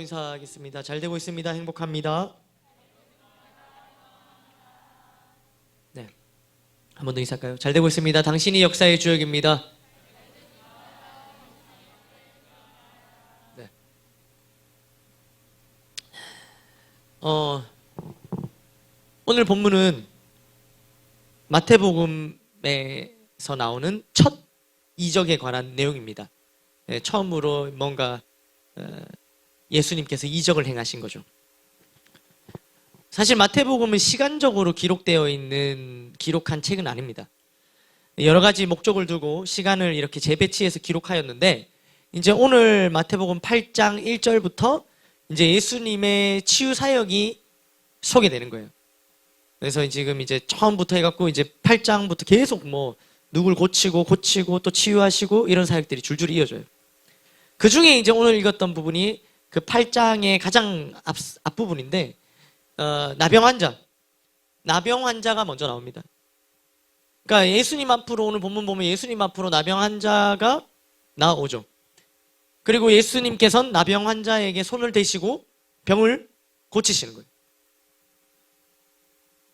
인사하겠습니다. 잘 되고 있습니다. 행복합니다. 네, 한 번 더 인사할까요? 잘 되고 있습니다. 당신이 역사의 주역입니다. 네. 오늘 본문은 마태복음에서 나오는 첫 이적에 관한 내용입니다. 네, 처음으로 뭔가 예수님께서 이적을 행하신 거죠. 사실 마태복음은 시간적으로 기록한 책은 아닙니다. 여러 가지 목적을 두고 시간을 이렇게 재배치해서 기록하였는데, 이제 오늘 마태복음 8장 1절부터 이제 예수님의 치유 사역이 소개되는 거예요. 그래서 지금 이제 처음부터 해갖고 이제 8장부터 계속 뭐 누굴 고치고 또 치유하시고 이런 사역들이 줄줄이 이어져요. 그 중에 이제 오늘 읽었던 부분이 그 8장의 가장 앞부분인데, 나병 환자가 먼저 나옵니다. 그러니까 예수님 앞으로, 오늘 본문 보면 예수님 앞으로 나병 환자가 나오죠. 그리고 예수님께서는 나병 환자에게 손을 대시고 병을 고치시는 거예요.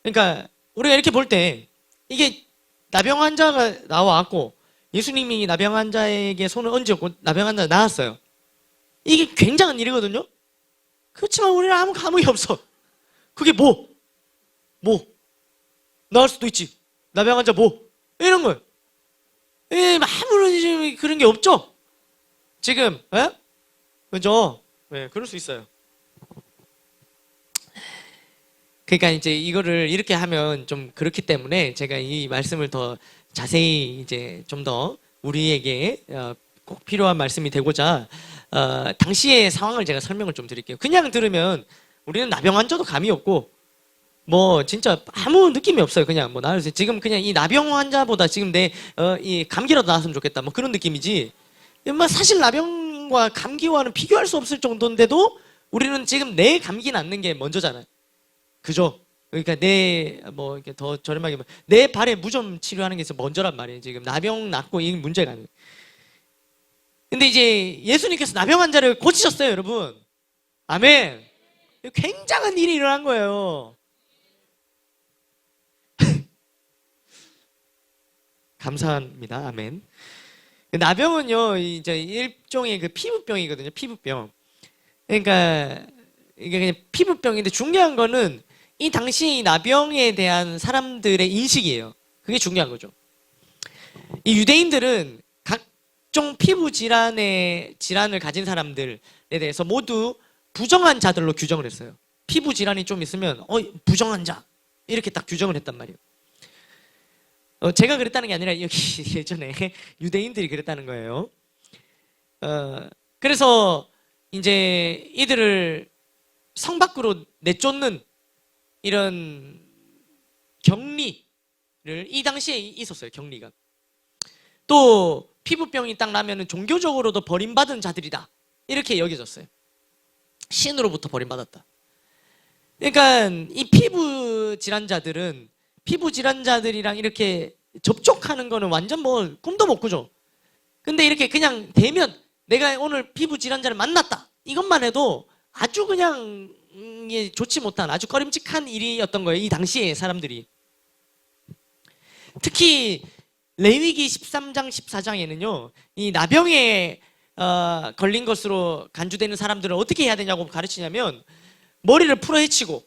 그러니까 우리가 이렇게 볼 때 이게 나병 환자가 나와갖고 예수님이 나병 환자에게 손을 얹었고 나병 환자가 나았어요. 이게 굉장한 일이거든요. 그렇지만 우리는 아무 감흥이 없어. 그게 뭐 나을 수도 있지, 나병 환자 이런 거예요. 아무런 그런 게 없죠 지금. 그죠? 네, 그럴 수 있어요. 그러니까 이제 이거를 이렇게 하면 좀 그렇기 때문에 제가 이 말씀을 더 자세히 이제 좀 더 우리에게 꼭 필요한 말씀이 되고자 당시의 상황을 제가 설명을 좀 드릴게요. 그냥 들으면 우리는 나병 환자도 감이 없고 뭐 진짜 아무 느낌이 없어요. 그냥 뭐 나를 지금 그냥 이 나병 환자보다 지금 내 이 감기라도 나았으면 좋겠다 뭐 그런 느낌이지. 사실 나병과 감기와는 비교할 수 없을 정도인데도 우리는 지금 내 감기 낫는 게 먼저잖아요. 그죠? 그러니까 뭐 이렇게 더 저렴하게 내 발에 무좀 치료하는 게 먼저란 말이에요. 지금 나병 낫고 이 문제가 아니에요. 근데 이제 예수님께서 나병 환자를 고치셨어요, 여러분. 아멘. 굉장한 일이 일어난 거예요. 감사합니다. 아멘. 나병은요, 이제 일종의 그 피부병이거든요. 피부병. 그러니까 이게 그냥 피부병인데 중요한 거는 이 당시 나병에 대한 사람들의 인식이에요. 그게 중요한 거죠. 이 유대인들은 각종 피부 질환을 가진 사람들에 대해서 모두 부정한 자들로 규정을 했어요. 피부 질환이 좀 있으면 부정한 자 이렇게 딱 규정을 했단 말이에요. 제가 그랬다는 게 아니라 여기 예전에 유대인들이 그랬다는 거예요. 그래서 이제 이들을 성 밖으로 내쫓는 이런 격리를 이 당시에 있었어요. 격리가. 또 피부병이 딱 나면은 종교적으로도 버림받은 자들이다 이렇게 여겨졌어요. 신으로부터 버림받았다. 그러니까 이 피부 질환자들이랑 이렇게 접촉하는 거는 완전 뭐 꿈도 못 꾸죠. 근데 이렇게 그냥 되면 내가 오늘 피부 질환자를 만났다 이것만 해도 아주 그냥 좋지 못한 아주 꺼림칙한 일이었던 거예요. 이 당시에 사람들이. 특히 레위기 13장 14장에는요 이 나병에 걸린 것으로 간주되는 사람들은 어떻게 해야 되냐고 가르치냐면 머리를 풀어헤치고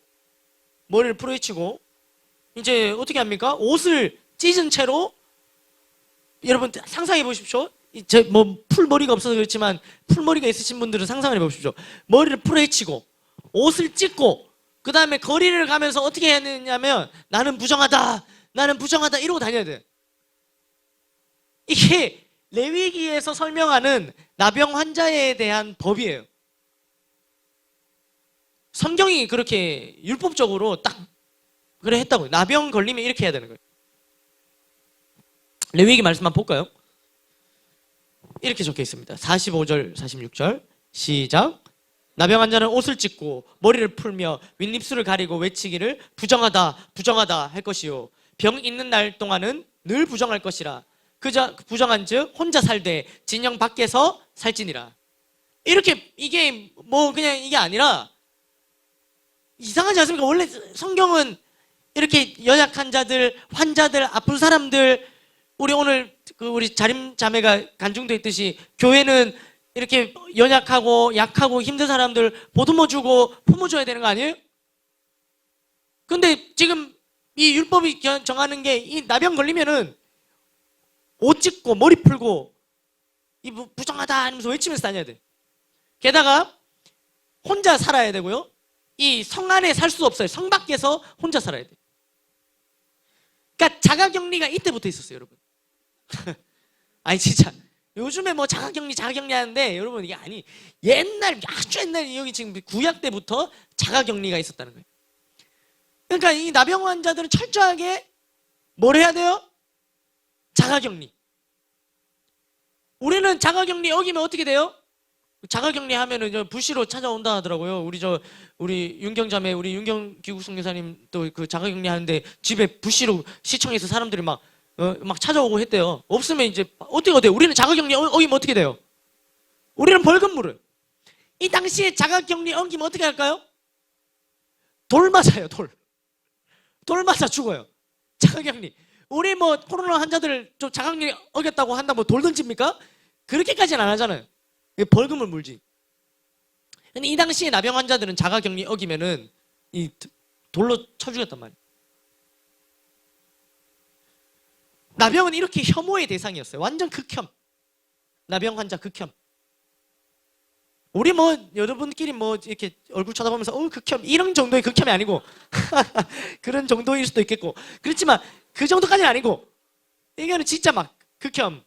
이제 어떻게 합니까? 옷을 찢은 채로, 여러분 상상해 보십시오. 뭐 풀머리가 없어서 그렇지만 풀머리가 있으신 분들은 상상을 해보십시오. 머리를 풀어헤치고 옷을 찢고 그 다음에 거리를 가면서 어떻게 해야 되냐면 나는 부정하다 이러고 다녀야 돼. 이게 레위기에서 설명하는 나병 환자에 대한 법이에요. 성경이 그렇게 율법적으로 딱 그래 했다고요. 나병 걸리면 이렇게 해야 되는 거예요. 레위기 말씀 한번 볼까요? 이렇게 적혀 있습니다. 45절 46절 시작. 나병 환자는 옷을 찢고 머리를 풀며 윗입술을 가리고 외치기를 부정하다 할 것이요 병 있는 날 동안은 늘 부정할 것이라. 그저 부정한즉 혼자 살되 진영 밖에서 살지니라. 이렇게 이게 뭐 그냥 이게 아니라 이상하지 않습니까? 원래 성경은 이렇게 연약한 자들, 환자들, 아픈 사람들, 우리 오늘 우리 자림 자매가 간증돼 있듯이 교회는 이렇게 연약하고 약하고 힘든 사람들 보듬어 주고 품어 줘야 되는 거 아니에요? 근데 지금 이 율법이 정하는 게 이 나병 걸리면은 옷 찢고 머리 풀고 이 부정하다 하면서 외치면서 다녀야 돼. 게다가 혼자 살아야 되고요. 이 성 안에 살 수 없어요. 성 밖에서 혼자 살아야 돼. 그러니까 자가격리가 이때부터 있었어요, 여러분. 아니 진짜 요즘에 뭐 자가격리 하는데 여러분 이게 아니 옛날 아주 옛날 여기 지금 구약 때부터 자가격리가 있었다는 거예요. 그러니까 이 나병 환자들은 철저하게 뭘 해야 돼요? 자가격리. 우리는 자가격리 어기면 어떻게 돼요? 자가격리 하면은 부시로 찾아온다 하더라고요. 우리 윤경자매, 우리 윤경 기국성 여사님 또 그 자가격리 하는데 집에 부시로 시청에서 사람들이 막 찾아오고 했대요. 없으면 이제 어떻게 돼요? 우리는 자가격리 어기면 어떻게 돼요? 우리는 벌금 물어요. 이 당시에 자가격리 어기면 어떻게 할까요? 돌 맞아요, 돌 맞아 죽어요. 자가격리. 우리 뭐 코로나 환자들 좀 자가격리 어겼다고 한다 뭐 돌 던집니까? 그렇게까지는 안 하잖아요. 벌금을 물지. 근데 이 당시에 나병 환자들은 자가격리 어기면은 이 돌로 쳐 죽였단 말이에요. 나병은 이렇게 혐오의 대상이었어요. 완전 극혐. 나병 환자 극혐. 우리 뭐 여러분끼리 뭐 이렇게 얼굴 쳐다보면서 극혐 이런 정도의 극혐이 아니고 그런 정도일 수도 있겠고 그렇지만 그 정도까지는 아니고 이거는 진짜 막 극혐.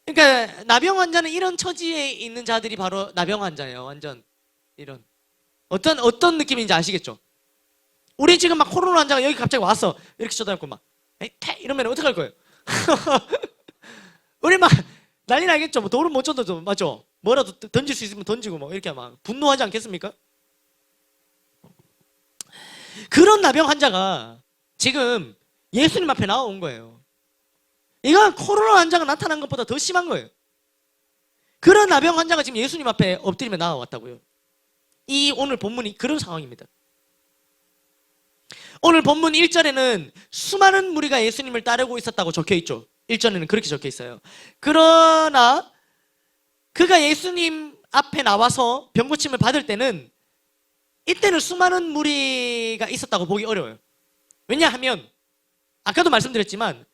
그러니까 나병 환자는 이런 처지에 있는 자들이 바로 나병 환자예요. 완전 이런 어떤 느낌인지 아시겠죠? 우리 지금 막 코로나 환자가 여기 갑자기 왔어. 이렇게 쳐다보고 막 에이, 이러면 어떡할 거예요? 우리 막 난리 나겠죠. 뭐 돌은 못 던져도 맞죠? 뭐라도 던질 수 있으면 던지고 뭐 이렇게 막 분노하지 않겠습니까? 그런 나병 환자가 지금 예수님 앞에 나온 거예요. 이건 코로나 환자가 나타난 것보다 더 심한 거예요. 그런 나병 환자가 지금 예수님 앞에 엎드리며 나와왔다고요. 이 오늘 본문이 그런 상황입니다. 오늘 본문 1절에는 수많은 무리가 예수님을 따르고 있었다고 적혀있죠. 1절에는 그렇게 적혀있어요. 그러나 그가 예수님 앞에 나와서 병고침을 받을 때는 이때는 수많은 무리가 있었다고 보기 어려워요. 왜냐하면 아까도 말씀드렸지만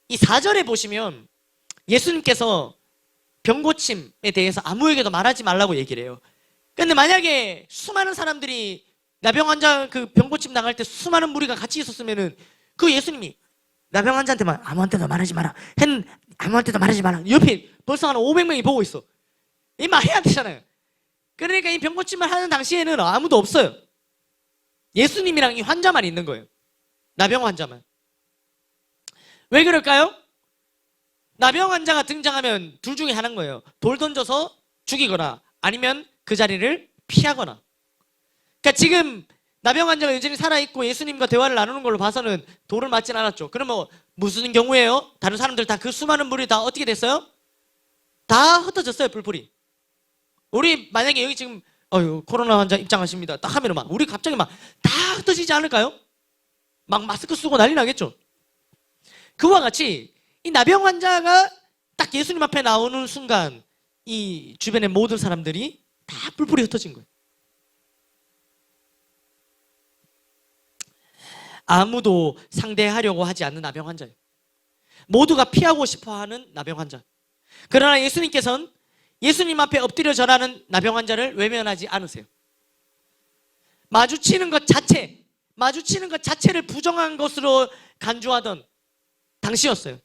이 4절에 보시면 예수님께서 병고침에 대해서 아무에게도 말하지 말라고 얘기를 해요. 근데 만약에 수많은 사람들이 나병 환자 그 병고침 당할 때 수많은 무리가 같이 있었으면은 그 예수님이 나병 환자한테만 아무한테도 말하지 마라. 아무한테도 말하지 마라. 옆에 벌써 한 500명이 보고 있어. 이 말 해야 되잖아요. 그러니까 이 병고침을 하는 당시에는 아무도 없어요. 예수님이랑 이 환자만 있는 거예요. 나병 환자만. 왜 그럴까요? 나병 환자가 등장하면 둘 중에 하나인 거예요. 돌 던져서 죽이거나 아니면 그 자리를 피하거나. 그러니까 지금 나병 환자가 여전히 살아있고 예수님과 대화를 나누는 걸로 봐서는 돌을 맞진 않았죠. 그러면 무슨 경우예요? 다른 사람들 다 그 수많은 물이 다 어떻게 됐어요? 다 흩어졌어요, 뿔뿔이. 우리 만약에 여기 지금 코로나 환자 입장하십니다 딱 하면 막 우리 갑자기 막 다 흩어지지 않을까요? 막 마스크 쓰고 난리 나겠죠. 그와 같이 이 나병 환자가 딱 예수님 앞에 나오는 순간 이 주변의 모든 사람들이 다 뿔뿔이 흩어진 거예요. 아무도 상대하려고 하지 않는 나병 환자예요. 모두가 피하고 싶어하는 나병 환자. 그러나 예수님께서는 예수님 앞에 엎드려 절하는 나병 환자를 외면하지 않으세요. 마주치는 것 자체를 부정한 것으로 간주하던 당시였어요.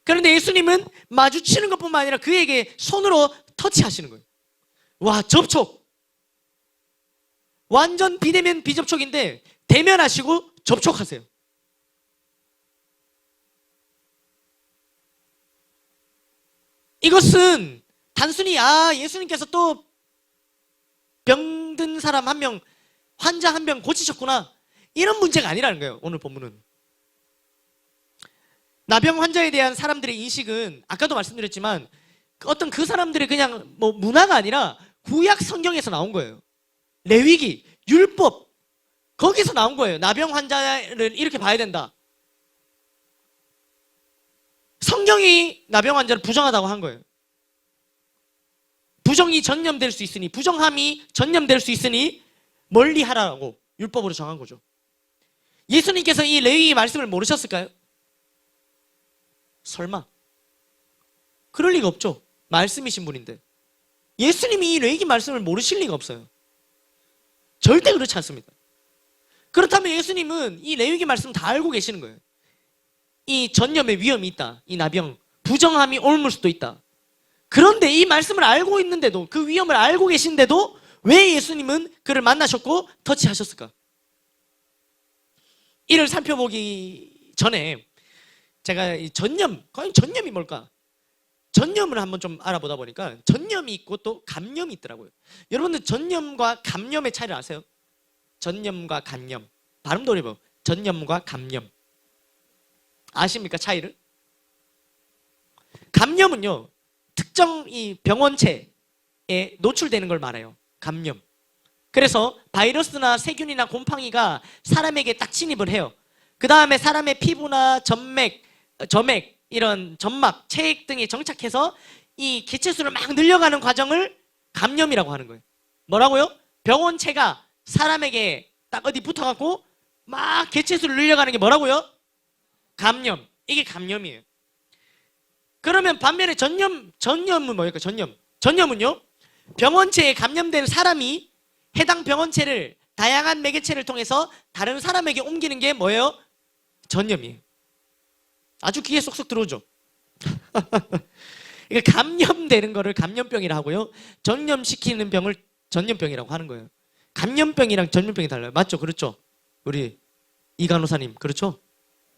그런데 예수님은 마주치는 것뿐만 아니라 그에게 손으로 터치하시는 거예요. 와, 접촉. 완전 비대면 비접촉인데 대면하시고 접촉하세요. 이것은 단순히 예수님께서 또 병든 사람 한 명, 환자 한 명 고치셨구나 이런 문제가 아니라는 거예요. 오늘 본문은 나병 환자에 대한 사람들의 인식은 아까도 말씀드렸지만 어떤 그 사람들이 그냥 뭐 문화가 아니라 구약 성경에서 나온 거예요. 레위기, 율법, 거기서 나온 거예요. 나병 환자를 이렇게 봐야 된다. 성경이 나병 환자를 부정하다고 한 거예요. 부정이 전염될 수 있으니, 부정함이 전염될 수 있으니 멀리 하라고 율법으로 정한 거죠. 예수님께서 이 레위기 말씀을 모르셨을까요? 설마. 그럴 리가 없죠. 말씀이신 분인데. 예수님이 이 레위기 말씀을 모르실 리가 없어요. 절대 그렇지 않습니다. 그렇다면 예수님은 이 레위기 말씀 다 알고 계시는 거예요. 이 전염의 위험이 있다. 이 나병, 부정함이 옮을 수도 있다. 그런데 이 말씀을 알고 있는데도, 그 위험을 알고 계신데도 왜 예수님은 그를 만나셨고 터치하셨을까? 이를 살펴보기 전에 제가 이 과연 전염이 뭘까? 전염을 한번 좀 알아보다 보니까 전염이 있고 또 감염이 있더라고요. 여러분들 전염과 감염의 차이를 아세요? 전염과 감염. 발음도 어려워요. 전염과 감염. 아십니까, 차이를? 감염은요, 특정 이 병원체에 노출되는 걸 말해요. 감염. 그래서 바이러스나 세균이나 곰팡이가 사람에게 딱 침입을 해요. 그 다음에 사람의 피부나 점맥, 이런 점막, 체액 등에 정착해서 이 개체수를 막 늘려가는 과정을 감염이라고 하는 거예요. 뭐라고요? 병원체가 사람에게 딱 어디 붙어갖고 막 개체수를 늘려가는 게 뭐라고요? 감염. 이게 감염이에요. 그러면 반면에 전염은 뭐일까요? 전염은요, 병원체에 감염된 사람이 해당 병원체를 다양한 매개체를 통해서 다른 사람에게 옮기는 게 뭐예요? 전염이에요. 아주 귀에 쏙쏙 들어오죠. 그러니까 감염되는 거를 감염병이라 하고요, 전염시키는 병을 전염병이라고 하는 거예요. 감염병이랑 전염병이 달라요. 맞죠? 그렇죠? 우리 이 간호사님, 그렇죠?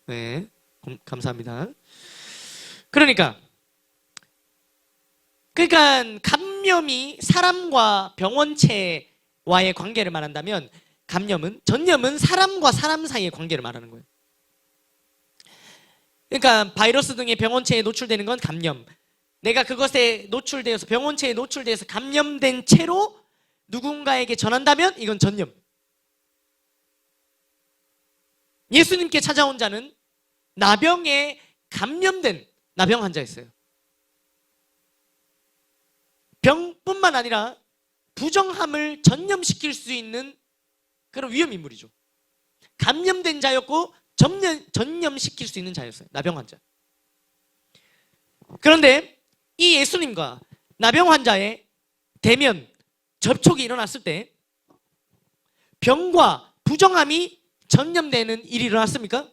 네, 감사합니다. 그러니까 감염이 사람과 병원체와의 관계를 말한다면 전염은 사람과 사람 사이의 관계를 말하는 거예요. 그러니까 바이러스 등의 병원체에 노출되는 건 감염. 내가 그것에 노출되어서, 병원체에 노출되어서 감염된 채로 누군가에게 전한다면 이건 전염. 예수님께 찾아온 자는 나병에 감염된 나병 환자였어요. 병뿐만 아니라 부정함을 전염시킬 수 있는 그런 위험인물이죠. 감염된 자였고 전염시킬 수 있는 자였어요. 나병 환자. 그런데 이 예수님과 나병 환자의 대면, 접촉이 일어났을 때 병과 부정함이 전염되는 일이 일어났습니까?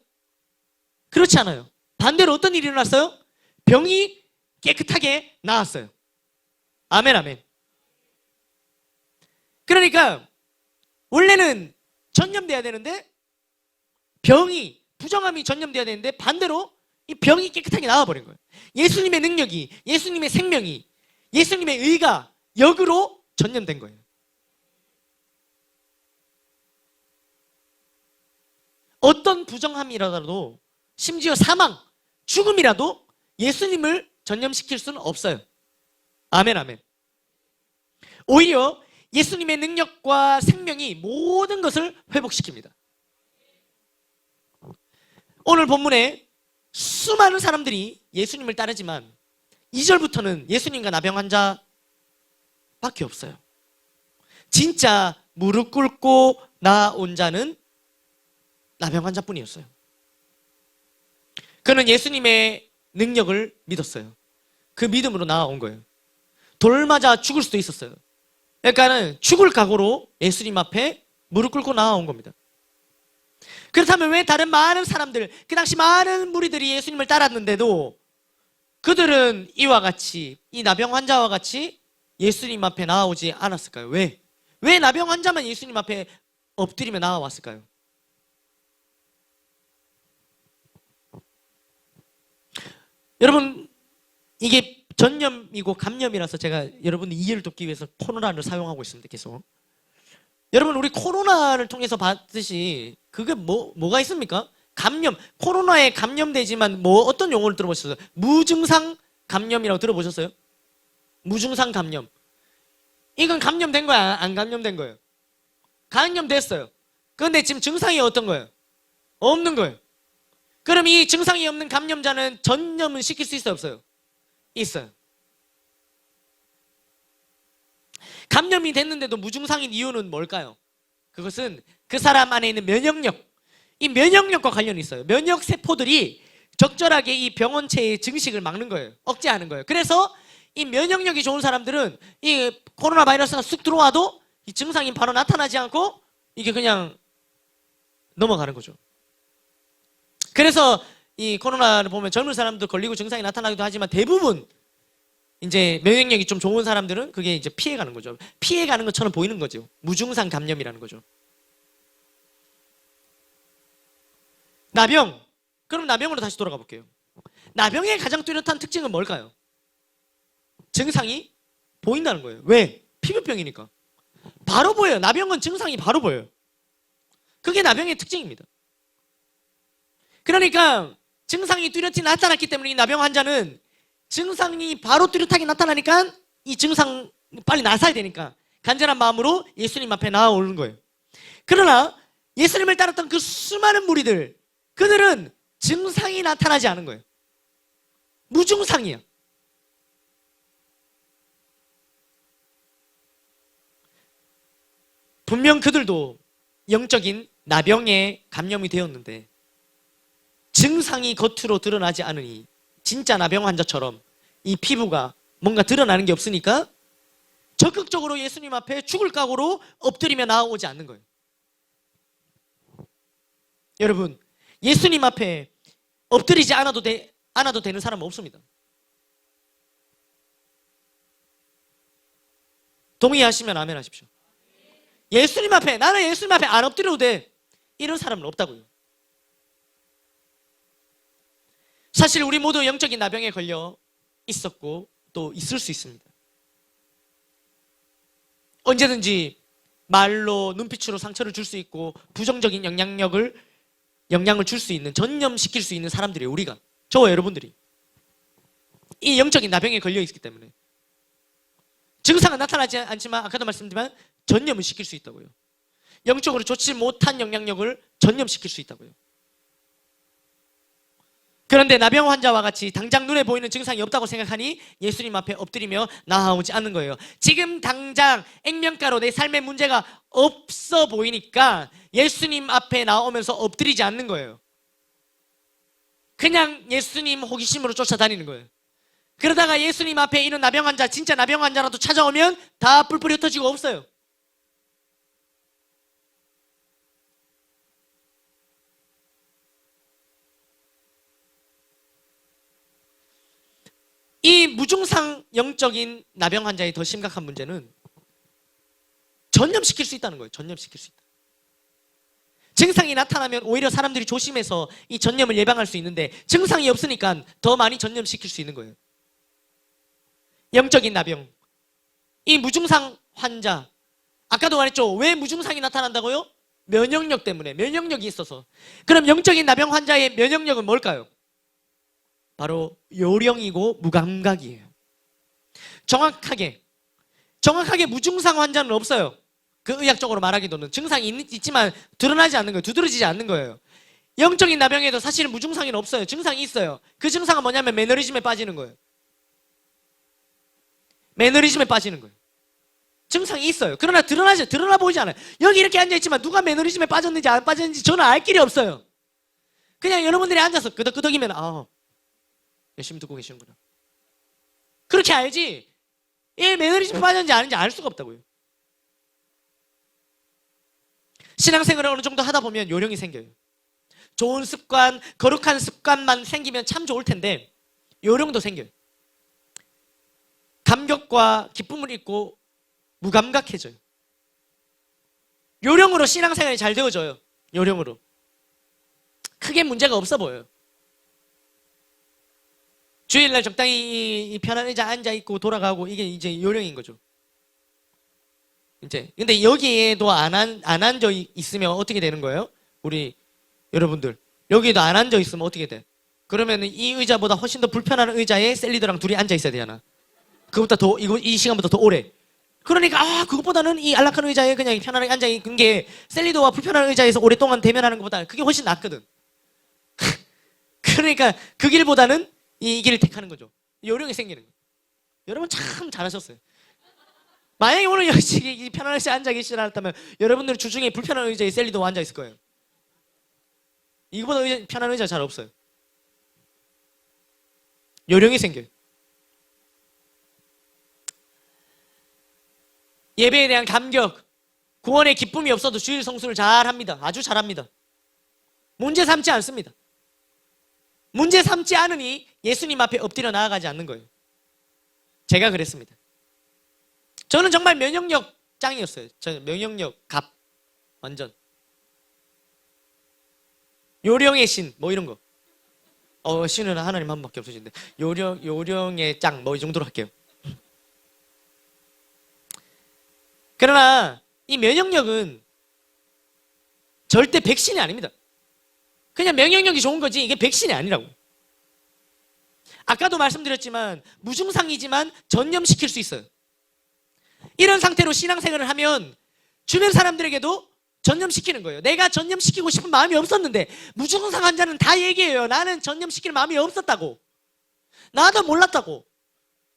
그렇지 않아요. 반대로 어떤 일이 일어났어요? 병이 깨끗하게 나았어요. 아멘, 아멘. 그러니까 원래는 전염돼야 되는데, 부정함이 전염돼야 되는데 반대로 이 병이 깨끗하게 나와버린 거예요. 예수님의 능력이, 예수님의 생명이, 예수님의 의가 역으로 전염된 거예요. 어떤 부정함이라도, 심지어 사망, 죽음이라도 예수님을 전염시킬 수는 없어요. 아멘, 아멘. 오히려 예수님의 능력과 생명이 모든 것을 회복시킵니다. 오늘 본문에 수많은 사람들이 예수님을 따르지만 2절부터는 예수님과 나병 환자밖에 없어요. 진짜 무릎 꿇고 나온 자는 나병 환자뿐이었어요. 그는 예수님의 능력을 믿었어요. 그 믿음으로 나아온 거예요. 돌 맞아 죽을 수도 있었어요. 그러니까는 죽을 각오로 예수님 앞에 무릎 꿇고 나아온 겁니다. 그렇다면 왜 다른 많은 사람들, 그 당시 많은 무리들이 예수님을 따랐는데도 그들은 이와 같이, 이 나병 환자와 같이 예수님 앞에 나아오지 않았을까요? 왜? 왜 나병 환자만 예수님 앞에 엎드리며 나아왔을까요? 여러분, 이게 전염이고 감염이라서 제가 여러분의 이해를 돕기 위해서 코로나를 사용하고 있습니다. 계속. 여러분, 우리 코로나를 통해서 봤듯이 그게 뭐가 있습니까? 감염, 코로나에 감염되지만 어떤 용어를 들어보셨어요? 무증상 감염이라고 들어보셨어요? 무증상 감염. 이건 감염된 거야, 안 감염된 거예요? 감염됐어요. 그런데 지금 증상이 어떤 거예요? 없는 거예요. 그럼 이 증상이 없는 감염자는 전염을 시킬 수 있어요, 없어요? 있어요. 감염이 됐는데도 무증상인 이유는 뭘까요? 그것은 그 사람 안에 있는 면역력, 이 면역력과 관련이 있어요. 면역 세포들이 적절하게 이 병원체의 증식을 막는 거예요. 억제하는 거예요. 그래서 이 면역력이 좋은 사람들은 이 코로나 바이러스가 쑥 들어와도 이 증상이 바로 나타나지 않고 이게 그냥 넘어가는 거죠. 그래서 이 코로나를 보면 젊은 사람도 걸리고 증상이 나타나기도 하지만 대부분 이제 면역력이 좀 좋은 사람들은 그게 이제 피해가는 거죠. 피해가는 것처럼 보이는 거죠. 무증상 감염이라는 거죠. 나병. 그럼 나병으로 다시 돌아가 볼게요. 나병의 가장 뚜렷한 특징은 뭘까요? 증상이 보인다는 거예요. 왜? 피부병이니까. 바로 보여요. 나병은 증상이 바로 보여요. 그게 나병의 특징입니다. 그러니까 증상이 뚜렷이 나타났기 때문에 이 나병 환자는 증상이 바로 뚜렷하게 나타나니까 이 증상 빨리 나서야 되니까 간절한 마음으로 예수님 앞에 나아오는 거예요. 그러나 예수님을 따랐던 그 수많은 무리들, 그들은 증상이 나타나지 않은 거예요. 무증상이야. 분명 그들도 영적인 나병에 감염이 되었는데 증상이 겉으로 드러나지 않으니 진짜 나병 환자처럼 이 피부가 뭔가 드러나는 게 없으니까 적극적으로 예수님 앞에 죽을 각오로 엎드리며 나아오지 않는 거예요. 여러분, 예수님 앞에 엎드리지 않아도 되는 사람은 없습니다. 동의하시면 아멘 하십시오. 예수님 앞에, 나는 예수님 앞에 안 엎드려도 돼, 이런 사람은 없다고요. 사실 우리 모두 영적인 나병에 걸려 있었고 또 있을 수 있습니다. 언제든지 말로, 눈빛으로 상처를 줄 수 있고 부정적인 영향을 줄 수 있는, 전염시킬 수 있는 사람들이에요. 우리가, 저와 여러분들이 이 영적인 나병에 걸려 있기 때문에 증상은 나타나지 않지만 아까도 말씀드렸지만 전염을 시킬 수 있다고요. 영적으로 좋지 못한 영향력을 전염시킬 수 있다고요. 그런데 나병 환자와 같이 당장 눈에 보이는 증상이 없다고 생각하니 예수님 앞에 엎드리며 나아오지 않는 거예요. 지금 당장 액면가로 내 삶의 문제가 없어 보이니까 예수님 앞에 나오면서 엎드리지 않는 거예요. 그냥 예수님 호기심으로 쫓아다니는 거예요. 그러다가 예수님 앞에 있는 나병 환자, 진짜 나병 환자라도 찾아오면 다 뿔뿔이 흩어지고 없어요. 이 무증상 영적인 나병 환자의 더 심각한 문제는 전염시킬 수 있다는 거예요. 전염시킬 수 있다. 증상이 나타나면 오히려 사람들이 조심해서 이 전염을 예방할 수 있는데 증상이 없으니까 더 많이 전염시킬 수 있는 거예요. 영적인 나병, 이 무증상 환자, 아까도 말했죠. 왜 무증상이 나타난다고요? 면역력 때문에, 면역력이 있어서. 그럼 영적인 나병 환자의 면역력은 뭘까요? 바로 요령이고 무감각이에요. 정확하게 무증상 환자는 없어요. 그 의학적으로 말하기로는 증상이 있지만 드러나지 않는 거예요. 두드러지지 않는 거예요. 영적인 나병에도 사실은 무증상은 없어요. 증상이 있어요. 그 증상은 뭐냐면 매너리즘에 빠지는 거예요. 매너리즘에 빠지는 거예요. 증상이 있어요. 그러나 드러나 보이지 않아요. 여기 이렇게 앉아있지만 누가 매너리즘에 빠졌는지 안 빠졌는지 저는 알 길이 없어요. 그냥 여러분들이 앉아서 끄덕끄덕이면 열심히 듣고 계시는구나. 그렇게 알지 얘 매너리즘에 빠졌는지 아닌지 알 수가 없다고요. 신앙생활을 어느 정도 하다 보면 요령이 생겨요. 좋은 습관, 거룩한 습관만 생기면 참 좋을 텐데 요령도 생겨요. 감격과 기쁨을 잊고 무감각해져요. 요령으로 신앙생활이 잘 되어져요. 요령으로 크게 문제가 없어 보여요. 주일날 적당히 이 편한 의자 앉아있고 돌아가고 이게 이제 요령인 거죠. 이제 근데 여기에도 안 앉아 있으면 어떻게 되는 거예요? 우리 여러분들 여기에도 안 앉아 있으면 어떻게 돼? 그러면 이 의자보다 훨씬 더 불편한 의자에 셀리더랑 둘이 앉아 있어야 되잖아. 그것보다 더 이 시간보다 더 오래. 그러니까 그것보다는 이 안락한 의자에 그냥 편안하게 앉아 있는 게 셀리도와 불편한 의자에서 오랫동안 대면하는 것보다 그게 훨씬 낫거든. 그러니까 그 길보다는 이 길을 택하는 거죠. 요령이 생기는 거예요. 여러분 참 잘하셨어요. 만약에 오늘 여기 편안한 의자에 앉아 계시지 않았다면 여러분들은 주중에 불편한 의자에 셀리도와 앉아 있을 거예요. 이거보다 편한 의자 잘 없어요. 요령이 생겨요. 예배에 대한 감격, 구원의 기쁨이 없어도 주일 성수를 잘합니다. 아주 잘합니다. 문제 삼지 않습니다. 문제 삼지 않으니 예수님 앞에 엎드려 나아가지 않는 거예요. 제가 그랬습니다. 저는 정말 면역력 짱이었어요. 저는 면역력 갑 완전. 요령의 신 뭐 이런 거. 신은 하나님 한 분밖에 없으신데 요령의 짱 뭐 이 정도로 할게요. 그러나 이 면역력은 절대 백신이 아닙니다. 그냥 면역력이 좋은 거지 이게 백신이 아니라고. 아까도 말씀드렸지만 무증상이지만 전염시킬 수 있어요. 이런 상태로 신앙생활을 하면 주변 사람들에게도 전염시키는 거예요. 내가 전염시키고 싶은 마음이 없었는데 무증상 환자는 다 얘기해요. 나는 전염시킬 마음이 없었다고. 나도 몰랐다고.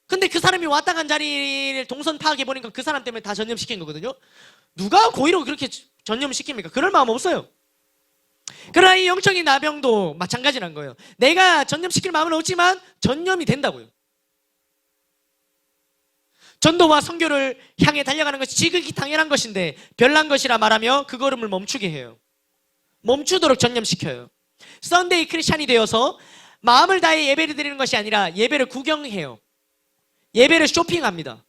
근데 그 사람이 왔다 간 자리를 동선 파악해보니까 그 사람 때문에 다 전염시킨 거거든요. 누가 고의로 그렇게 전염시킵니까? 그럴 마음 없어요. 그러나 이 영적인 나병도 마찬가지란 거예요. 내가 전염시킬 마음은 없지만 전염이 된다고요. 전도와 선교를 향해 달려가는 것이 지극히 당연한 것인데 별난 것이라 말하며 그 걸음을 멈추게 해요. 멈추도록 전염시켜요. 썬데이 크리스찬이 되어서 마음을 다해 예배를 드리는 것이 아니라 예배를 구경해요. 예배를 쇼핑합니다.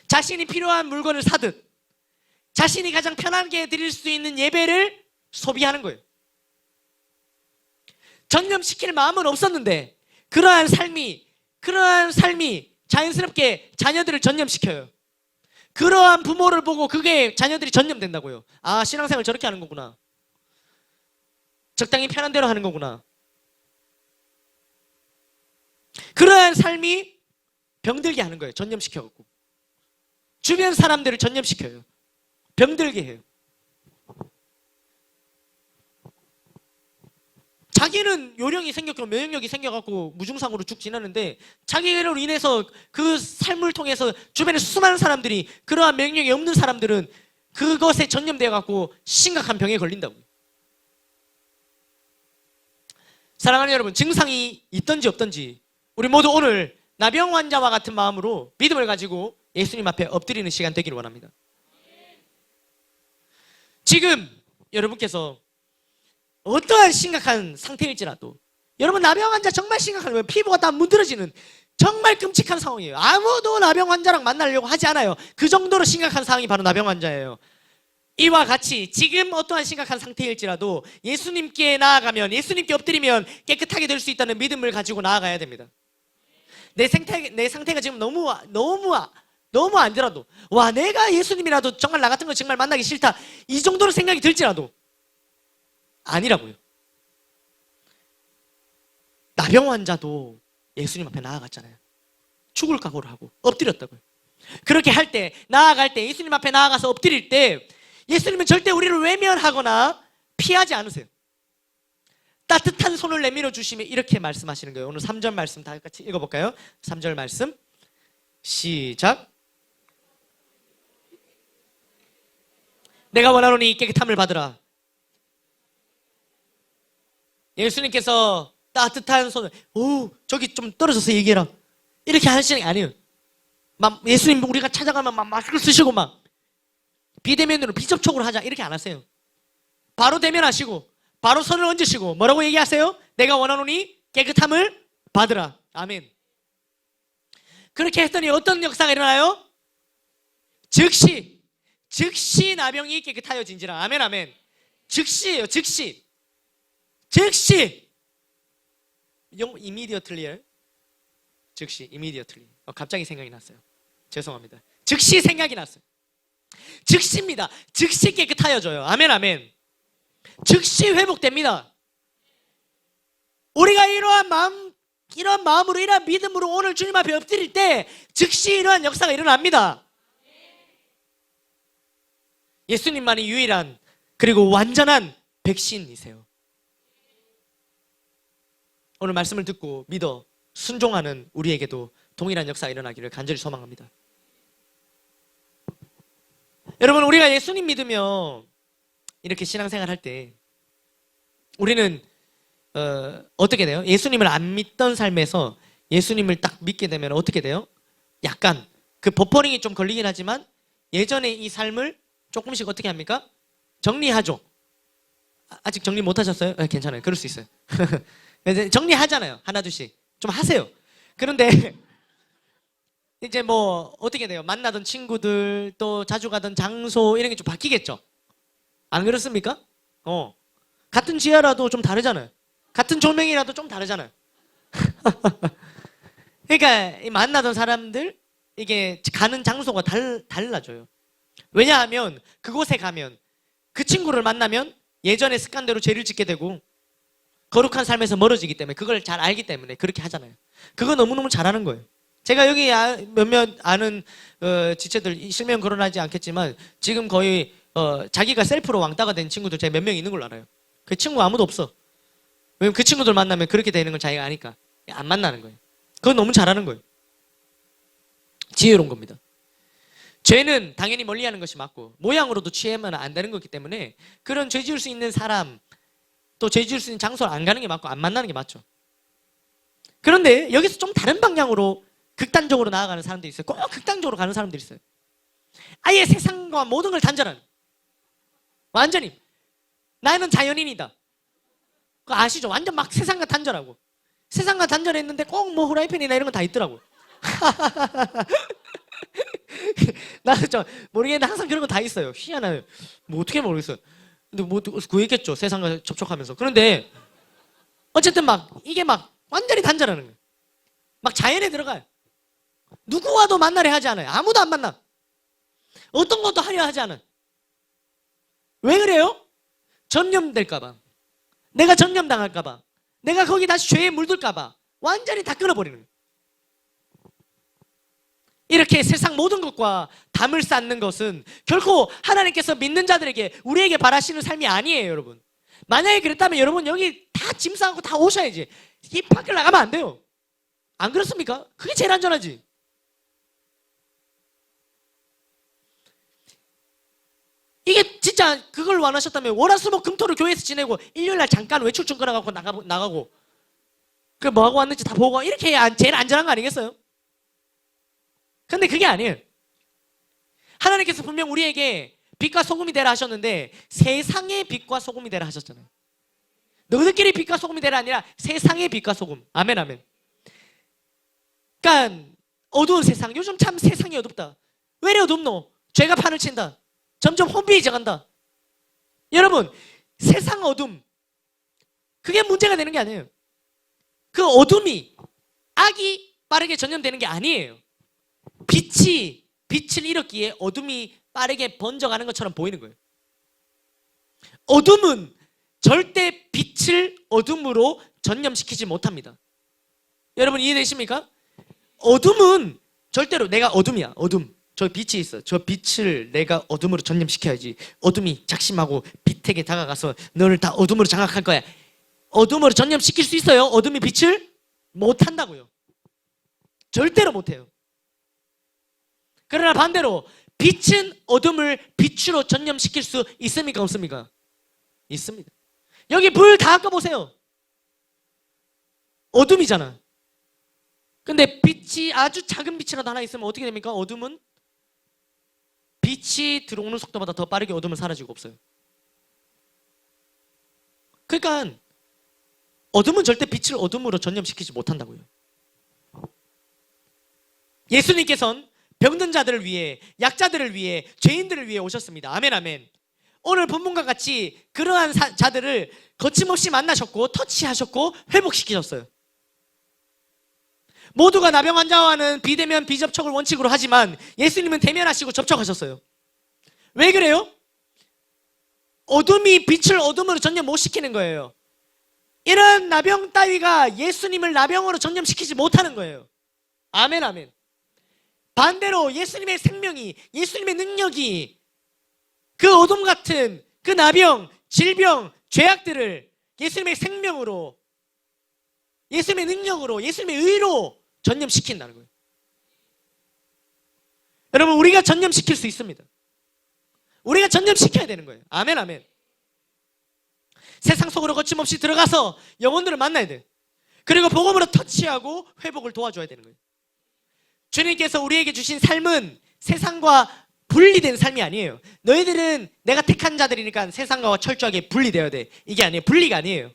자신이 필요한 물건을 사듯 자신이 가장 편하게 드릴 수 있는 예배를 소비하는 거예요. 전염시킬 마음은 없었는데 그러한 삶이 자연스럽게 자녀들을 전염시켜요. 그러한 부모를 보고 그게 자녀들이 전염된다고요. 신앙생활 저렇게 하는 거구나. 적당히 편한 대로 하는 거구나. 그러한 삶이 병들게 하는 거예요. 전염시켜갖고. 주변 사람들을 전염시켜요. 병들게 해요. 자기는 요령이 생겼고 면역력이 생겨갖고 무증상으로 쭉 지나는데 자기로 인해서 그 삶을 통해서 주변에 수많은 사람들이 그러한 면역력이 없는 사람들은 그것에 전염되어갖고 심각한 병에 걸린다고. 사랑하는 여러분, 증상이 있든지 없든지 우리 모두 오늘 나병 환자와 같은 마음으로 믿음을 가지고 예수님 앞에 엎드리는 시간 되기를 원합니다. 지금 여러분께서 어떠한 심각한 상태일지라도 여러분 나병 환자 정말 심각한 거예요. 피부가 다 문드러지는 정말 끔찍한 상황이에요. 아무도 나병 환자랑 만나려고 하지 않아요. 그 정도로 심각한 상황이 바로 나병 환자예요. 이와 같이 지금 어떠한 심각한 상태일지라도 예수님께 나아가면 예수님께 엎드리면 깨끗하게 될 수 있다는 믿음을 가지고 나아가야 됩니다. 내 상태가 지금 너무 안 되라도 내가 예수님이라도 정말 나 같은 거 정말 만나기 싫다 이 정도로 생각이 들지라도 아니라고요. 나병 환자도 예수님 앞에 나아갔잖아요. 죽을 각오를 하고 엎드렸다고요. 그렇게 할 때 나아갈 때 예수님 앞에 나아가서 엎드릴 때 예수님은 절대 우리를 외면하거나 피하지 않으세요. 따뜻한 손을 내밀어 주시며 이렇게 말씀하시는 거예요. 오늘 3절 말씀 다 같이 읽어볼까요? 3절 말씀 시작. 내가 원하노니 깨끗함을 받으라. 예수님께서 따뜻한 손을 저기 좀 떨어져서 얘기해라 이렇게 하시는 게 아니에요. 예수님 우리가 찾아가면 마스크 쓰시고 비대면으로 비접촉으로 하자 이렇게 안 하세요. 바로 대면하시고 바로 손을 얹으시고 뭐라고 얘기하세요? 내가 원하노니 깨끗함을 받으라. 아멘. 그렇게 했더니 어떤 역사가 일어나요? 즉시 나병이 깨끗하여진지라. 아멘 아멘. 즉시예요. 즉시 immediately 즉시 immediately 갑자기 생각이 났어요. 죄송합니다. 즉시 생각이 났어요. 즉시입니다. 즉시 깨끗하여져요. 아멘 아멘. 즉시 회복됩니다. 우리가 이러한 마음 이러한 마음으로 이러한 믿음으로 오늘 주님 앞에 엎드릴 때 즉시 이러한 역사가 일어납니다. 예수님만이 유일한 그리고 완전한 백신이세요. 오늘 말씀을 듣고 믿어 순종하는 우리에게도 동일한 역사가 일어나기를 간절히 소망합니다. 여러분, 우리가 예수님 믿으며 이렇게 신앙생활 할 때 우리는 어떻게 돼요? 예수님을 안 믿던 삶에서 예수님을 딱 믿게 되면 어떻게 돼요? 약간 그 버퍼링이 좀 걸리긴 하지만 예전의 이 삶을 조금씩 어떻게 합니까? 정리하죠. 아직 정리 못 하셨어요? 네, 괜찮아요. 그럴 수 있어요. 정리하잖아요. 하나둘씩 좀 하세요. 그런데 이제 뭐 어떻게 돼요? 만나던 친구들, 또 자주 가던 장소 이런 게 좀 바뀌겠죠? 안 그렇습니까? 같은 지하라도 좀 다르잖아요. 같은 조명이라도 좀 다르잖아요. 그러니까 이 만나던 사람들, 이게 가는 장소가 달라져요. 왜냐하면 그곳에 가면 그 친구를 만나면 예전의 습관대로 죄를 짓게 되고 거룩한 삶에서 멀어지기 때문에, 그걸 잘 알기 때문에 그렇게 하잖아요. 그거 너무너무 잘하는 거예요. 제가 여기 몇몇 아는 지체들, 실명 거론하지 않겠지만 지금 거의 자기가 셀프로 왕따가 된 친구들 제가 몇 명 있는 걸로 알아요. 그 친구 아무도 없어. 왜냐면 그 친구들 만나면 그렇게 되는 걸 자기가 아니까 안 만나는 거예요. 그건 너무 잘하는 거예요. 지혜로운 겁니다. 죄는 당연히 멀리하는 것이 맞고 모양으로도 취하면 안 되는 거기 때문에 그런 죄 지을 수 있는 사람, 또 죄 지을 수 있는 장소를 안 가는 게 맞고 안 만나는 게 맞죠. 그런데 여기서 좀 다른 방향으로 극단적으로 나아가는 사람들이 있어요. 꼭 극단적으로 가는 사람들이 있어요. 아예 세상과 모든 걸 단절하는, 완전히 나는 자연인이다. 그거 아시죠? 완전 막 세상과 단절하고, 세상과 단절했는데 꼭 뭐 후라이팬이나 이런 거 다 있더라고. 나는 좀 모르겠는데 항상 그런 거 다 있어요. 희한해요. 뭐 어떻게 모르겠어요. 근데 뭐 구했겠죠, 세상과 접촉하면서. 그런데 어쨌든 막 이게 막 완전히 단절하는 거예요. 막 자연에 들어가요. 누구와도 만나려 하지 않아요. 아무도 안 만나. 어떤 것도 하려 하지 않아요. 왜 그래요? 전염될까봐, 내가 전염당할까봐, 내가 거기 다시 죄에 물들까봐 완전히 다 끊어버리는 거예요. 이렇게 세상 모든 것과 담을 쌓는 것은 결코 하나님께서 믿는 자들에게, 우리에게 바라시는 삶이 아니에요, 여러분. 만약에 그랬다면 여러분 여기 다 짐 싸고 다 오셔야지. 이 밖을 나가면 안 돼요. 안 그렇습니까? 그게 제일 안전하지. 이게 진짜 그걸 원하셨다면 월화수목금토를 교회에서 지내고 일요일날 잠깐 외출증 끊어갖고 나가고 그 뭐하고 왔는지 다 보고 이렇게 해야 제일 안전한 거 아니겠어요? 근데 그게 아니에요. 하나님께서 분명 우리에게 빛과 소금이 되라 하셨는데 세상의 빛과 소금이 되라 하셨잖아요. 너희들끼리 빛과 소금이 되라 아니라 세상의 빛과 소금. 아멘, 아멘. 그러니까 어두운 세상, 요즘 참 세상이 어둡다. 왜 이래 어둡노? 죄가 판을 친다. 점점 혼비해져 간다. 여러분, 세상 어둠, 그게 문제가 되는 게 아니에요. 그 어둠이, 악이 빠르게 전염되는 게 아니에요. 빛을 잃었기에 어둠이 빠르게 번져가는 것처럼 보이는 거예요. 어둠은 절대 빛을 어둠으로 전염시키지 못합니다. 여러분 이해되십니까? 어둠은 절대로, 내가 어둠이야, 어둠. 저 빛이 있어. 저 빛을 내가 어둠으로 전염시켜야지. 어둠이 작심하고 빛에게 다가가서 너를 다 어둠으로 장악할 거야. 어둠으로 전염시킬 수 있어요? 어둠이 빛을? 못한다고요. 절대로 못해요. 그러나 반대로 빛은 어둠을 빛으로 전염시킬 수 있습니까? 없습니까? 있습니다. 여기 불 다 꺼보세요. 어둠이잖아. 근데 빛이 아주 작은 빛이라도 하나 있으면 어떻게 됩니까? 어둠은 빛이 들어오는 속도보다 더 빠르게 어둠은 사라지고 없어요. 그러니까 어둠은 절대 빛을 어둠으로 전염시키지 못한다고요. 예수님께서는 병든 자들을 위해, 약자들을 위해, 죄인들을 위해 오셨습니다. 아멘, 아멘. 오늘 본문과 같이 그러한 자들을 거침없이 만나셨고 터치하셨고 회복시키셨어요. 모두가 나병 환자와는 비대면 비접촉을 원칙으로 하지만 예수님은 대면하시고 접촉하셨어요. 왜 그래요? 어둠이 빛을 어둠으로 전혀 못 시키는 거예요. 이런 나병 따위가 예수님을 나병으로 전염시키지 못하는 거예요. 아멘, 아멘. 반대로 예수님의 생명이, 예수님의 능력이 그 어둠 같은 그 나병, 질병, 죄악들을 예수님의 생명으로, 예수님의 능력으로, 예수님의 의로 전염시킨다는 거예요. 여러분, 우리가 전염시킬 수 있습니다. 우리가 전염시켜야 되는 거예요. 아멘, 아멘. 세상 속으로 거침없이 들어가서 영혼들을 만나야 돼요. 그리고 복음으로 터치하고 회복을 도와줘야 되는 거예요. 주님께서 우리에게 주신 삶은 세상과 분리된 삶이 아니에요. 너희들은 내가 택한 자들이니까 세상과 철저하게 분리되어야 돼. 이게 아니에요. 분리가 아니에요.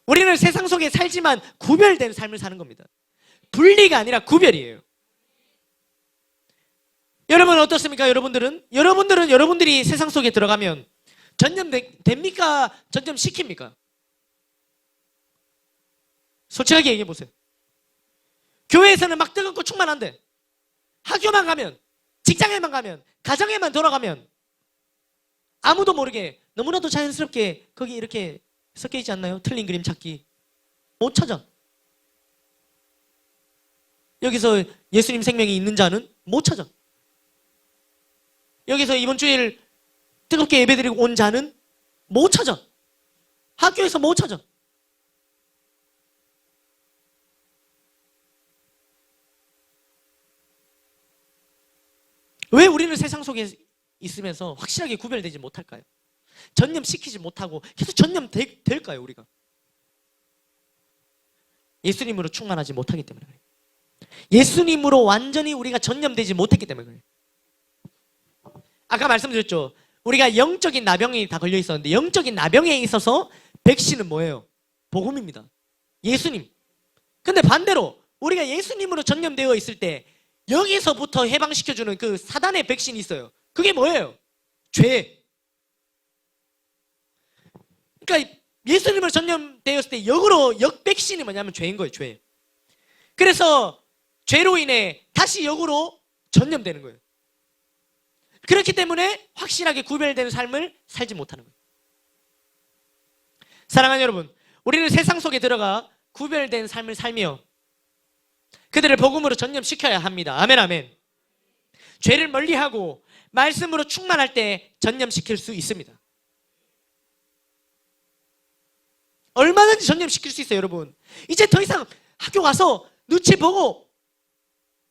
우리는 세상 속에 살지만 구별된 삶을 사는 겁니다. 분리가 아니라 구별이에요. 여러분 어떻습니까? 여러분들이 세상 속에 들어가면 전염됩니까? 전염시킵니까? 솔직하게 얘기해 보세요. 교회에서는 막 뜨겁고 충만한데 학교만 가면, 직장에만 가면, 가정에만 돌아가면 아무도 모르게 너무나도 자연스럽게 거기 이렇게 섞여 있지 않나요? 틀린 그림 찾기 못 찾아. 여기서 예수님 생명이 있는 자는 못 찾아. 여기서 이번 주일 뜨겁게 예배드리고 온 자는 못 찾아. 학교에서 못 찾아. 왜 우리는 세상 속에 있으면서 확실하게 구별되지 못할까요? 전염시키지 못하고 계속 전염될까요, 우리가? 예수님으로 충만하지 못하기 때문에 그래요. 예수님으로 완전히 우리가 전염되지 못했기 때문에 그래요. 아까 말씀드렸죠. 우리가 영적인 나병이 다 걸려 있었는데 영적인 나병에 있어서 백신은 뭐예요? 복음입니다. 예수님. 근데 반대로 우리가 예수님으로 전염되어 있을 때 여기서부터 해방시켜주는 그 사단의 백신이 있어요. 그게 뭐예요? 죄. 그러니까 예수님으로 전염되었을 때 역으로 역백신이 뭐냐면 죄인 거예요. 죄. 그래서 죄로 인해 다시 역으로 전염되는 거예요. 그렇기 때문에 확실하게 구별되는 삶을 살지 못하는 거예요. 사랑하는 여러분, 우리는 세상 속에 들어가 구별된 삶을 살며 그들을 복음으로 전염시켜야 합니다. 아멘, 아멘. 죄를 멀리하고 말씀으로 충만할 때 전염시킬 수 있습니다. 얼마든지 전염시킬 수 있어요, 여러분. 이제 더 이상 학교 가서 눈치 보고,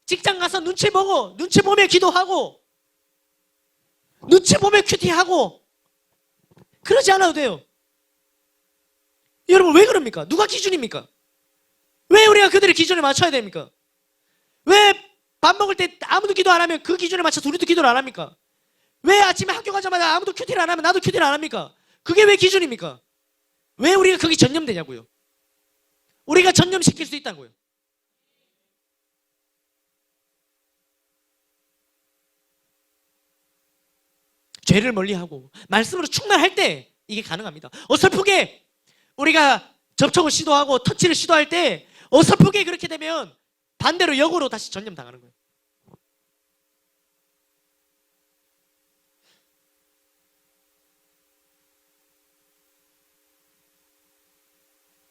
직장 가서 눈치 보고, 눈치 보며 기도하고, 눈치 보며 큐티하고 그러지 않아도 돼요. 여러분 왜 그럽니까? 누가 기준입니까? 왜 우리가 그들의 기준에 맞춰야 됩니까? 왜 밥 먹을 때 아무도 기도 안 하면 그 기준에 맞춰서 우리도 기도를 안 합니까? 왜 아침에 학교 가자마자 아무도 큐티를 안 하면 나도 큐티를 안 합니까? 그게 왜 기준입니까? 왜 우리가 거기 전염되냐고요? 우리가 전염시킬 수 있다고요. 죄를 멀리하고 말씀으로 충만할 때 이게 가능합니다. 어설프게 우리가 접촉을 시도하고 터치를 시도할 때 어설프게 그렇게 되면 반대로 역으로 다시 전염당하는 거예요.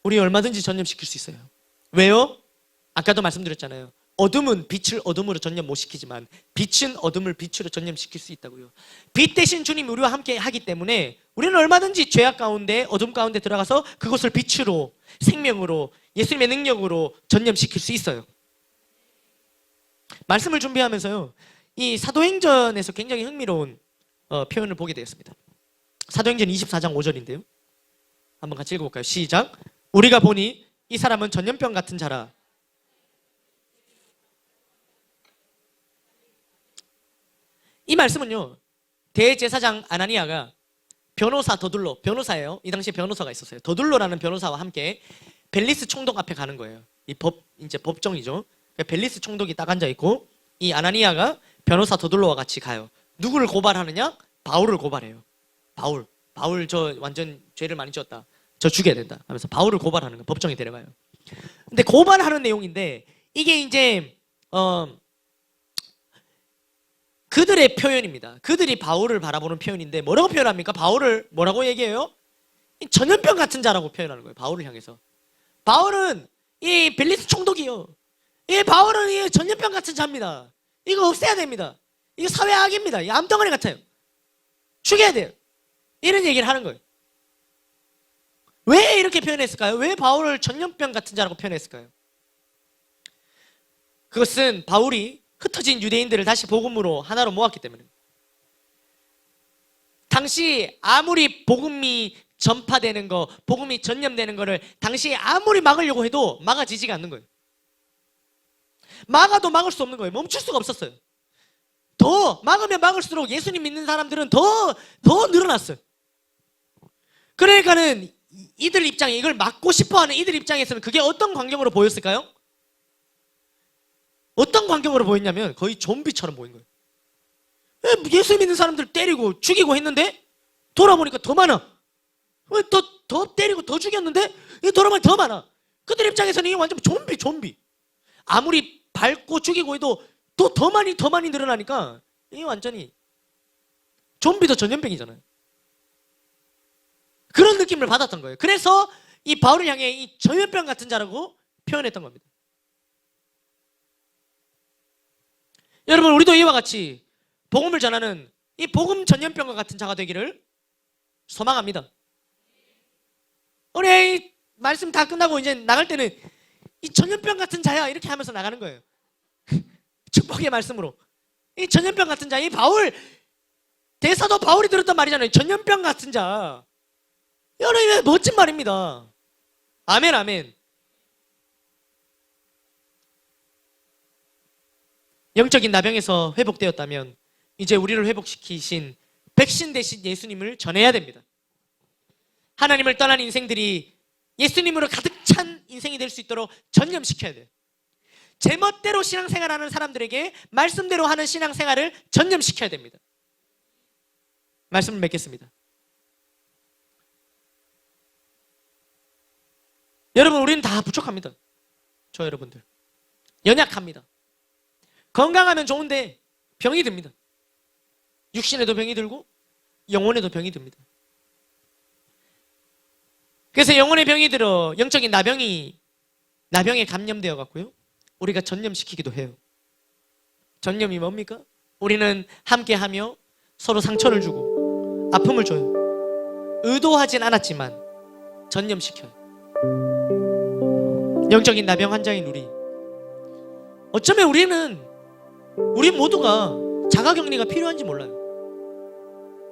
우리 얼마든지 전염시킬 수 있어요. 왜요? 아까도 말씀드렸잖아요. 어둠은 빛을 어둠으로 전염 못 시키지만 빛은 어둠을 빛으로 전염시킬 수 있다고요. 빛 대신 주님이 우리와 함께 하기 때문에 우리는 얼마든지 죄악 가운데 어둠 가운데 들어가서 그것을 빛으로 생명으로 예수님의 능력으로 전염시킬 수 있어요. 말씀을 준비하면서요, 이 사도행전에서 굉장히 흥미로운 표현을 보게 되었습니다. 사도행전 24장 5절인데요. 한번 같이 읽어볼까요? 시작. 우리가 보니 이 사람은 전염병 같은 자라. 이 말씀은요, 대제사장 아나니아가 변호사 더둘로, 변호사예요. 이 당시에 변호사가 있었어요. 더둘로라는 변호사와 함께 벨리스 총독 앞에 가는 거예요. 이제 법정이죠. 벨리스 총독이 딱 앉아 있고 이 아나니아가 변호사 더둘로와 같이 가요. 누구를 고발하느냐? 바울을 고발해요. 바울 저 완전 죄를 많이 지었다. 저 죽여야 된다 하면서 바울을 고발하는 거예요. 법정에 데려가요. 근데 고발하는 내용인데 이게 이제 그들의 표현입니다. 그들이 바울을 바라보는 표현인데 뭐라고 표현합니까? 바울을 뭐라고 얘기해요? 이 전염병 같은 자라고 표현하는 거예요. 바울을 향해서. 바울은 이 벨리스 총독이요. 이 바울은 이 전염병 같은 자입니다. 이거 없애야 됩니다. 이거 사회 악입니다. 이 암덩어리 같아요. 죽여야 돼요. 이런 얘기를 하는 거예요. 왜 이렇게 표현했을까요? 왜 바울을 전염병 같은 자라고 표현했을까요? 그것은 바울이 흩어진 유대인들을 다시 복음으로 하나로 모았기 때문입니다. 당시 아무리 복음이 전파되는 거, 복음이 전염되는 거를 당시에 아무리 막으려고 해도 막아지지가 않는 거예요. 막아도 막을 수 없는 거예요. 멈출 수가 없었어요. 더 막으면 막을수록 예수님 믿는 사람들은 더 늘어났어요. 그러니까는 이들 입장에, 이걸 막고 싶어하는 이들 입장에서는 그게 어떤 광경으로 보였을까요? 어떤 광경으로 보였냐면 거의 좀비처럼 보인 거예요. 예수 믿는 사람들 때리고 죽이고 했는데 돌아보니까 더 많아. 더 때리고 더 죽였는데 돌아보니까 더 많아. 그들 입장에서는 이게 완전 좀비. 아무리 밟고 죽이고 해도 또 더 많이 늘어나니까 이게 완전히 좀비도 전염병이잖아요. 그런 느낌을 받았던 거예요. 그래서 이 바울을 향해 이 전염병 같은 자라고 표현했던 겁니다. 여러분, 우리도 이와 같이 복음을 전하는 이 복음 전염병과 같은 자가 되기를 소망합니다. 우리 이 말씀 다 끝나고 이제 나갈 때는 이 전염병 같은 자야 이렇게 하면서 나가는 거예요. 축복의 말씀으로. 이 전염병 같은 자, 이 바울 대사도 바울이 들었단 말이잖아요. 전염병 같은 자. 여러분, 멋진 말입니다. 아멘, 아멘. 영적인 나병에서 회복되었다면 이제 우리를 회복시키신 백신 대신 예수님을 전해야 됩니다. 하나님을 떠난 인생들이 예수님으로 가득 찬 인생이 될 수 있도록 전념시켜야 돼요. 제멋대로 신앙생활하는 사람들에게 말씀대로 하는 신앙생활을 전념시켜야 됩니다. 말씀을 맺겠습니다. 여러분, 우리는 다 부족합니다. 저 여러분들 연약합니다. 건강하면 좋은데 병이 듭니다. 육신에도 병이 들고 영혼에도 병이 듭니다. 그래서 영혼의 병이 들어 영적인 나병에 감염되어 갖고요, 우리가 전염시키기도 해요. 전염이 뭡니까? 우리는 함께하며 서로 상처를 주고 아픔을 줘요. 의도하진 않았지만 전염시켜요. 영적인 나병 환자인 어쩌면 우리 모두가 자가격리가 필요한지 몰라요.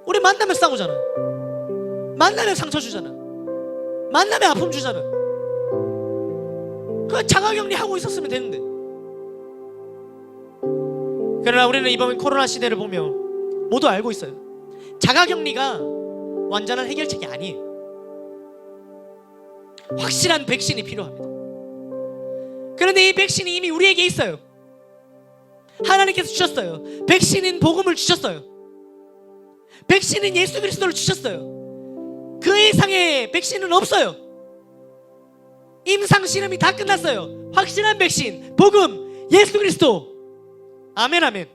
우리 만나면 싸우잖아. 만나면 상처 주잖아. 만나면 아픔 주잖아. 그 자가격리 하고 있었으면 되는데. 그러나 우리는 이번 코로나 시대를 보며 모두 알고 있어요. 자가격리가 완전한 해결책이 아니에요. 확실한 백신이 필요합니다. 그런데 이 백신이 이미 우리에게 있어요. 하나님께서 주셨어요. 백신인 복음을 주셨어요. 백신인 예수 그리스도를 주셨어요. 그 이상의 백신은 없어요. 임상 실험이 다 끝났어요. 확실한 백신, 복음, 예수 그리스도. 아멘, 아멘.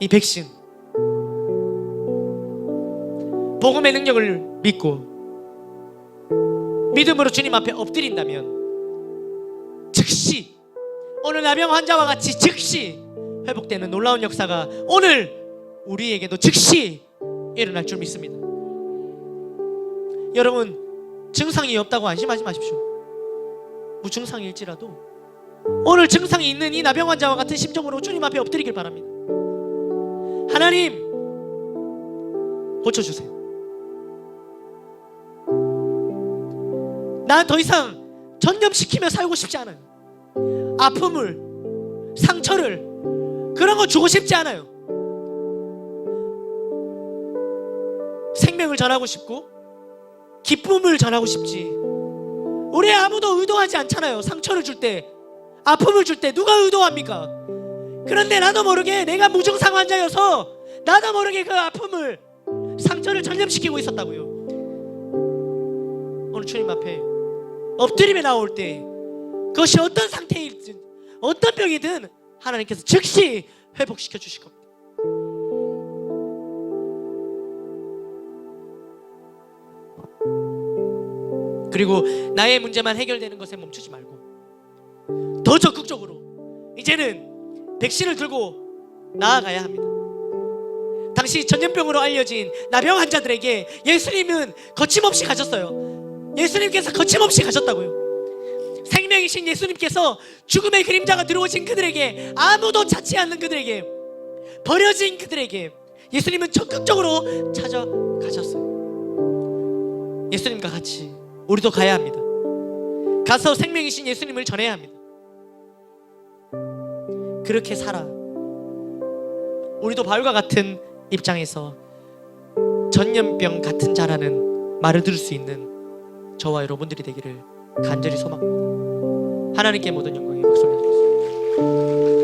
이 백신, 복음의 능력을 믿고 믿음으로 주님 앞에 엎드린다면 즉시, 오늘 나병 환자와 같이 즉시 회복되는 놀라운 역사가 오늘 우리에게도 즉시 일어날 줄 믿습니다. 여러분, 증상이 없다고 안심하지 마십시오. 무증상일지라도 오늘 증상이 있는 이 나병 환자와 같은 심정으로 주님 앞에 엎드리길 바랍니다. 하나님, 고쳐주세요. 난 더 이상 전염시키며 살고 싶지 않아요. 아픔을, 상처를, 그런 거 주고 싶지 않아요. 생명을 전하고 싶고 기쁨을 전하고 싶지. 우리 아무도 의도하지 않잖아요. 상처를 줄 때, 아픔을 줄 때 누가 의도합니까? 그런데 나도 모르게 내가 무증상 환자여서 나도 모르게 그 아픔을, 상처를 전염시키고 있었다고요. 오늘 주님 앞에 엎드림에 나올 때 그것이 어떤 상태일든 어떤 병이든 하나님께서 즉시 회복시켜 주실 겁니다. 그리고 나의 문제만 해결되는 것에 멈추지 말고 더 적극적으로 이제는 백신을 들고 나아가야 합니다. 당시 전염병으로 알려진 나병 환자들에게 예수님은 거침없이 가셨어요. 예수님께서 거침없이 가셨다고요. 생명이신 예수님께서 죽음의 그림자가 들어오신 그들에게, 아무도 찾지 않는 그들에게, 버려진 그들에게 예수님은 적극적으로 찾아가셨어요. 예수님과 같이 우리도 가야 합니다. 가서 생명이신 예수님을 전해야 합니다. 그렇게 살아 우리도 바울과 같은 입장에서 전염병 같은 자라는 말을 들을 수 있는 저와 여러분들이 되기를 간절히 소망합니다. 하나님께 모든 영광의 박수 올려드리겠습니다.